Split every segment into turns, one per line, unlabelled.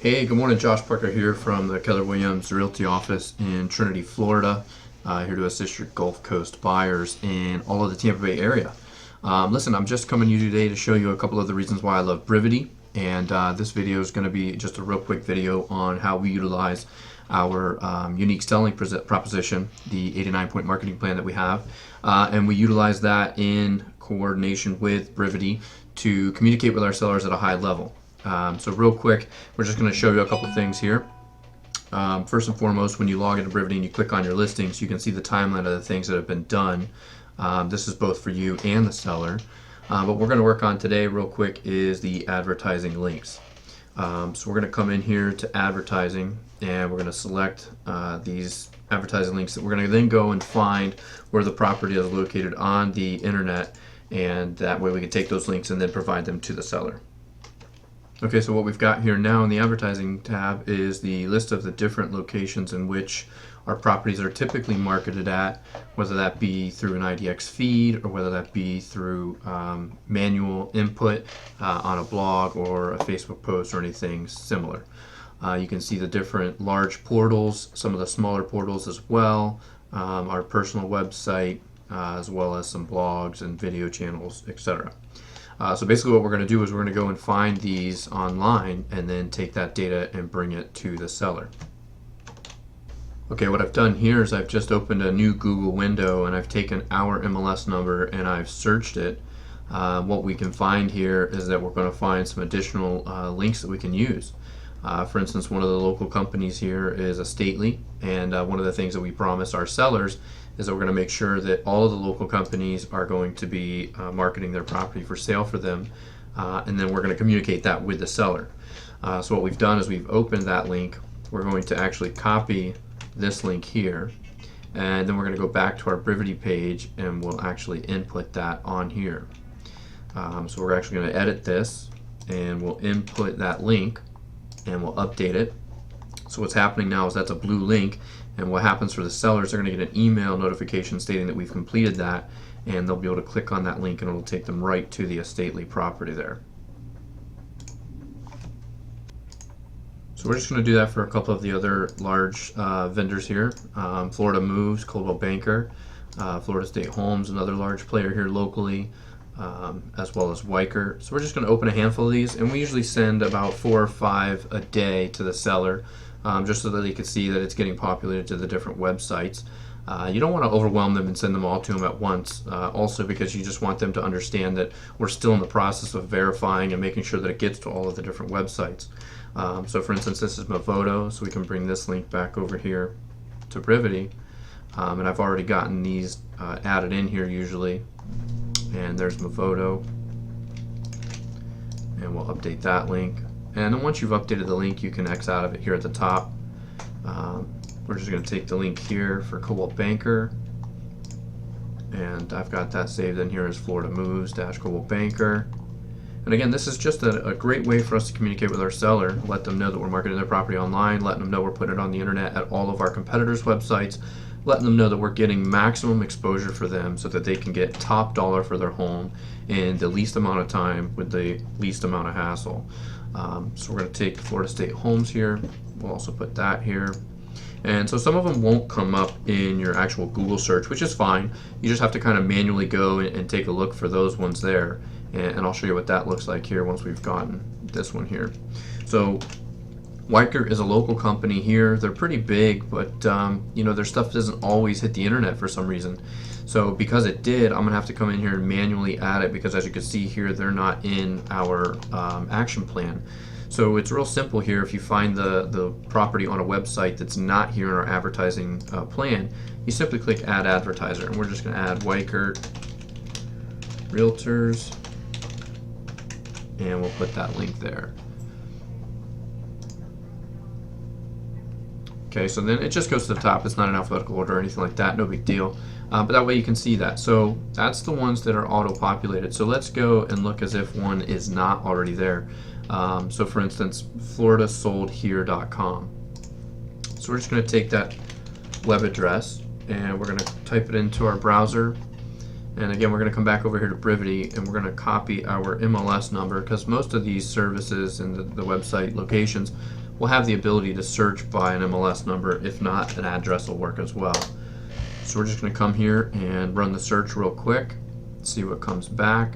Hey, good morning. Josh Parker here from the Keller Williams Realty office in Trinity, Florida. Here to assist your Gulf Coast buyers in all of the Tampa Bay area. Listen, I'm just coming to you today to show you a couple of the reasons why I love Brivity. And this video is going to be just a real quick video on how we utilize our unique selling proposition, the 89-point marketing plan that we have. And we utilize that in coordination with Brivity to communicate with our sellers at a high level. So real quick, we're just going to show you a couple things here. First and foremost, when you log into Brivity and you click on your listings, you can see the timeline of the things that have been done. This is both for you and the seller. But we're going to work on today real quick is the advertising links. So we're going to come in here to advertising and we're going to select these advertising links that we're going to then go and find where the property is located on the internet, and that way we can take those links and then provide them to the seller. Okay, so what we've got here now in the advertising tab is the list of the different locations in which our properties are typically marketed at, whether that be through an IDX feed or whether that be through manual input on a blog or a Facebook post or anything similar. You can see the different large portals, some of the smaller portals as well, our personal website, as well as some blogs and video channels, etc. So basically what we're going to do is we're going to go and find these online and then take that data and bring it to the seller. Okay, what I've done here is I've just opened a new Google window and I've taken our MLS number and I've searched it. What we can find here is that we're going to find some additional links that we can use. For instance, one of the local companies here is a Stately, and one of the things that we promise our sellers is that we're going to make sure that all of the local companies are going to be marketing their property for sale for them, and then we're going to communicate that with the seller. So what we've done is we've opened that link. We're going to actually copy this link here, and then we're going to go back to our Brivity page and we'll actually input that on here. So we're actually going to edit this and we'll input that link and we'll update it. So what's happening now is that's a blue link, and what happens for the sellers, they're going to get an email notification stating that we've completed that, and they'll be able to click on that link and it'll take them right to the Stately property there. So we're just going to do that for a couple of the other large vendors here. Florida Moves, Coldwell Banker, Florida State Homes, another large player here locally, as well as Weicker. So we're just going to open a handful of these, and we usually send about 4 or 5 a day to the seller, just so that they can see that it's getting populated to the different websites. You don't want to overwhelm them and send them all to them at once, also because you just want them to understand that we're still in the process of verifying and making sure that it gets to all of the different websites. So for instance, this is Movoto, so we can bring this link back over here to Brivity, and I've already gotten these added in here usually, and there's Movoto, and we'll update that link. And then once you've updated the link, you can X out of it here at the top. We're just going to take the link here for Coldwell Banker, and I've got that saved in here as Florida Moves - Coldwell Banker. And again, this is just a great way for us to communicate with our seller, let them know that we're marketing their property online, letting them know we're putting it on the internet at all of our competitors' websites, letting them know that we're getting maximum exposure for them so that they can get top dollar for their home in the least amount of time with the least amount of hassle. So we're going to take Florida State Homes here. We'll also put that here. And so some of them won't come up in your actual Google search, which is fine. You just have to kind of manually go and take a look for those ones there. And I'll show you what that looks like here once we've gotten this one here. So Weicker is a local company here. They're pretty big, but you know, their stuff doesn't always hit the internet for some reason. So because it did, I'm gonna have to come in here and manually add it, because as you can see here, they're not in our action plan. So it's real simple here. If you find the property on a website that's not here in our advertising plan, you simply click Add Advertiser, and we're just gonna add Weicker Realtors, and we'll put that link there. Okay, so then it just goes to the top. It's not in alphabetical order or anything like that, no big deal. But that way you can see that. So that's the ones that are auto-populated. So let's go and look as if one is not already there. So for instance, floridasoldhere.com. So we're just going to take that web address and we're going to type it into our browser. And again, we're going to come back over here to Brivity and we're going to copy our MLS number, because most of these services and the website locations we'll have the ability to search by an MLS number. If not, an address will work as well. So we're just going to come here and run the search real quick, see what comes back.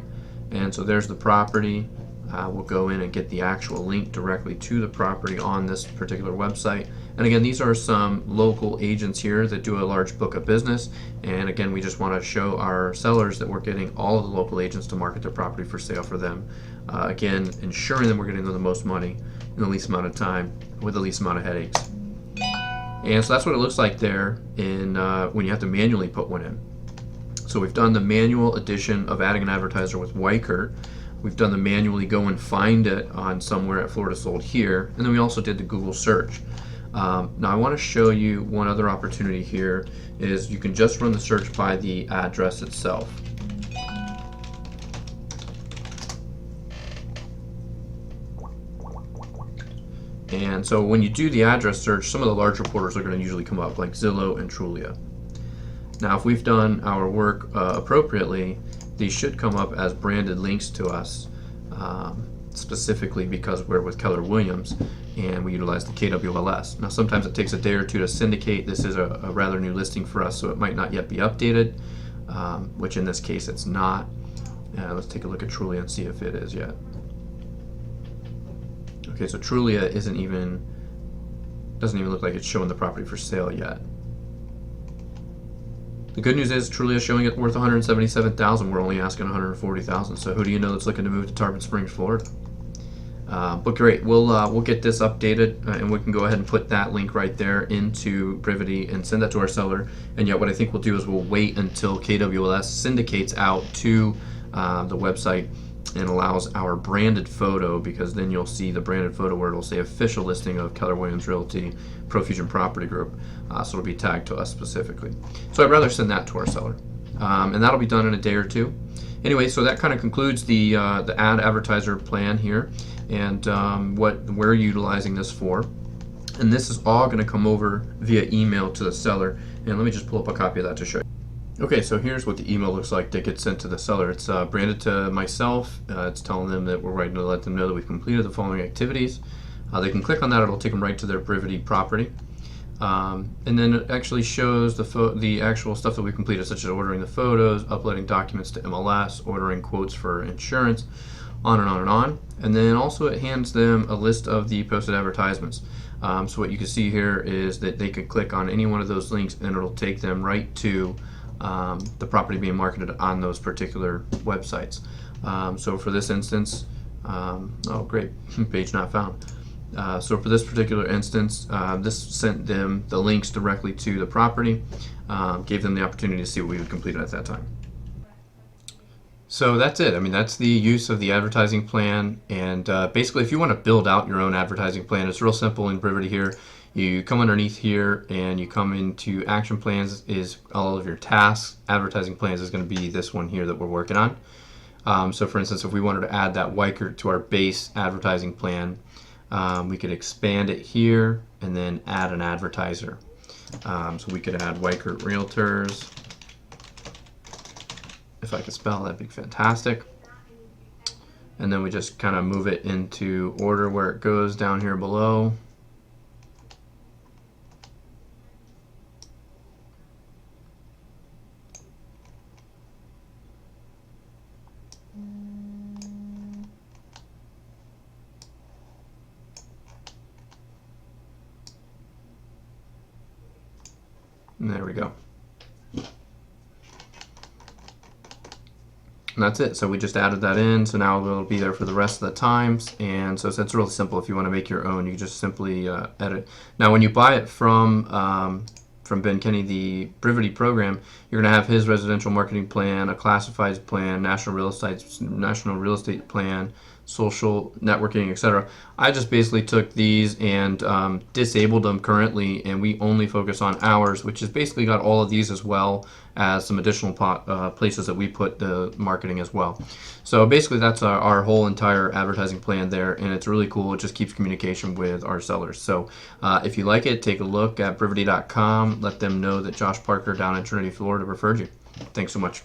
And so there's the property. We'll go in and get the actual link directly to the property on this particular website. And again, these are some local agents here that do a large book of business. And again, we just want to show our sellers that we're getting all of the local agents to market their property for sale for them. Again, ensuring that we're getting them the most money in the least amount of time with the least amount of headaches. And so that's what it looks like there in when you have to manually put one in. So we've done the manual addition of adding an advertiser with Weichert. We've done the manually go and find it on somewhere at Florida Sold here, and then we also did the Google search. Now I want to show you one other opportunity here is you can just run the search by the address itself. And so when you do the address search, some of the larger portals are going to usually come up, like Zillow and Trulia. Now if we've done our work appropriately, these should come up as branded links to us, specifically because we're with Keller Williams and we utilize the KWLS. Now sometimes it takes a day or two to syndicate. This is a rather new listing for us, so it might not yet be updated, which in this case it's not. Let's take a look at Trulia and see if it is yet. Okay, so Trulia doesn't even look like it's showing the property for sale yet. The good news is Trulia is showing it worth $177,000. We're only asking $140,000. So who do you know that's looking to move to Tarpon Springs, Florida? But great, we'll get this updated, and we can go ahead and put that link right there into Brivity and send that to our seller. And yet, what I think we'll do is we'll wait until KWLS syndicates out to the website and allows our branded photo, because then you'll see the branded photo where it'll say official listing of Keller Williams Realty Profusion Property Group, so it'll be tagged to us specifically. So I'd rather send that to our seller, and that'll be done in a day or two. Anyway, so that kind of concludes the ad advertiser plan here, and what we're utilizing this for. And this is all going to come over via email to the seller, and let me just pull up a copy of that to show you. Okay, so here's what the email looks like that gets sent to the seller. It's branded to myself. It's telling them that we're writing to let them know that we've completed the following activities. They can click on that. It'll take them right to their Brivity property. And then it actually shows the actual stuff that we've completed, such as ordering the photos, uploading documents to MLS, ordering quotes for insurance, on and on and on. And then also it hands them a list of the posted advertisements. So what you can see here is that they could click on any one of those links and it'll take them right to the property being marketed on those particular websites. So for this instance, oh great, page not found. So for this particular instance, this sent them the links directly to the property, gave them the opportunity to see what we had completed at that time. So that's it. I mean, that's the use of the advertising plan. And basically, if you want to build out your own advertising plan, it's real simple in Brivity here. You come underneath here and you come into action plans is all of your tasks. Advertising plans is going to be this one here that we're working on. So for instance, if we wanted to add that Weichert to our base advertising plan, we could expand it here and then add an advertiser. So we could add Weichert Realtors. If I could spell, that'd be fantastic. And then we just kind of move it into order where it goes down here below. And there we go. And that's it. So we just added that in. So now it'll be there for the rest of the times. And so it's really simple. If you want to make your own, you just simply edit. Now, when you buy it from Ben Kinney, the Brivity program, you're going to have his residential marketing plan, a classifieds plan, national real estate plan, social networking, etc. I just basically took these and disabled them currently, and we only focus on ours, which has basically got all of these as well as some additional places that we put the marketing as well. So basically that's our whole entire advertising plan there, and it's really cool. It just keeps communication with our sellers. So if you like it, take a look at Brivity.com. Let them know that Josh Parker down in Trinity, Florida referred you. Thanks so much.